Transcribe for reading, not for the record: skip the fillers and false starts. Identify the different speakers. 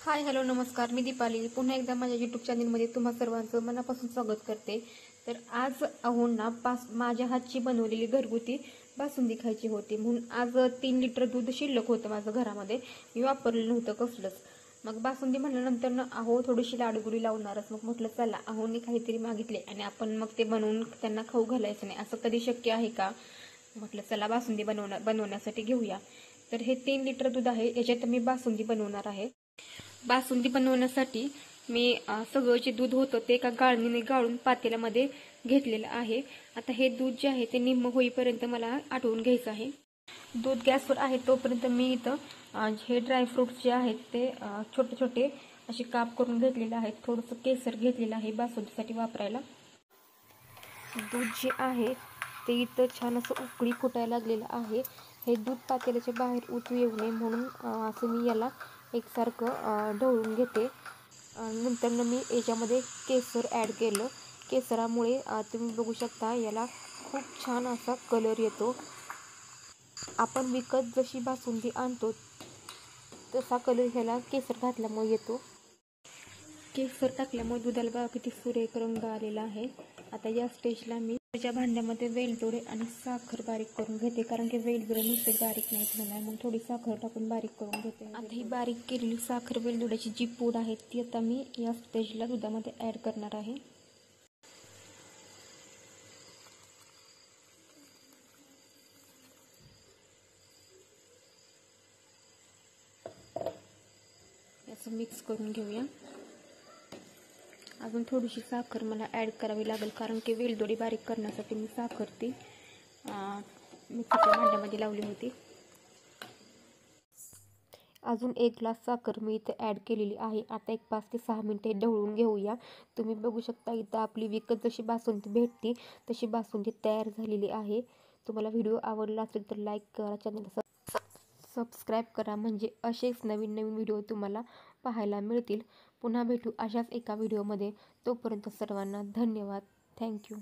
Speaker 1: Hi hello नमस्कार, मी दीपाली पुन्हा एकदा माझ्या यूट्यूब चॅनलमध्ये तुम्हा सर्वांचं मनापासून स्वागत करते। तर आज अहोंना माझ्या हातची बनवलेली घरगुती बासुंदी खायची होती, म्हणून आज 3 लिटर दूध शिल्लक होतं माझं घरामध्ये, मी वापरलेलं नव्हतं कसलंच। मग बासुंदी म्हणल्यानंतर ना अहो थोडीशी लाडूगुडी लावणारच, मग म्हटलं चला अहोंनी काहीतरी मागितले आणि आपण मग ते बनवून त्यांना खाऊ घालायचं नाही, असं कधी शक्य आहे का? म्हटलं चला बासुंदी बनवण्यासाठी घेऊया। तर हे 3 लिटर दूध आहे, याच्यात मी बासुंदी बनवणार आहे। बासुंदी बनवण्यासाठी मी सगळं जे दूध होतं ते एका गाळणीने गाळून पातेल्यामध्ये घेतलेलं आहे। आता हे दूध जे आहे ते निम्म होईपर्यंत मला आटवून घ्यायचं आहे। दूध गॅसवर आहे तोपर्यंत मी इथं हे ड्रायफ्रुट्स जे आहेत ते छोटे छोटे असे काप करून घेतलेले आहेत। थोडंसं केसर घेतलेलं आहे बासुंदीसाठी वापरायला। दूध जे आहे ते इथं छान असं उकळी फुटायला लागलेलं आहे। हे दूध पातेल्याच्या बाहेर उतू येऊ नये म्हणून असं मी याला एकसारखं ढवळून घेते। नंतर मी याच्यामध्ये केसर ॲड केलं। केसरामुळे तुम्ही बघू शकता याला खूप छान असा कलर येतो। आपण विकत जशी बासुंदी आणतो तसा कलर ह्याला केसर घातल्यामुळे येतो। केसर टाकल्यामुळे दुधाला बघा किती सुरेख रंग आलेला आहे। आता या स्टेजला मी त्याच्या भांड्यामध्ये वेलदोडे आणि साखर बारीक करून घेते, कारण की वेलदोडे नुसते बारीक नाही होणार, मग थोडी साखर टाकून बारीक करून घेते। आता ही बारीक केलेली साखर वेलदोड्याची जी पूड आहे ती आता मी या स्टेजला दुधामध्ये ॲड करणार आहे। याचं मिक्स करून घेऊया। अजून थोडीशी साखर मला ॲड करावी लागेल, कारण की वेलदोडी बारीक करण्यासाठी मी साखर ती मिक्सरच्या भांड्यामध्ये लावली होती। अजून 1 ग्लास साखर मी इथे ॲड केलेली आहे। आता एक 5 ते 6 मिनिटे ढवळून घेऊया। तुम्ही बघू शकता इथं आपली विकत जशी बासुंदी भेटते तशी बासुंदी तयार झालेली आहे। तुम्हाला व्हिडिओ आवडला असेल तर लाईक करा, चॅनलला सबस्क्राईब करा, म्हणजे असेच नवीन नवीन व्हिडिओ तुम्हाला पाहायला मिळतील। पुन्हा भेटू अशाच एका व्हिडिओमध्ये, तोपर्यंत सर्वांना धन्यवाद, थँक्यू।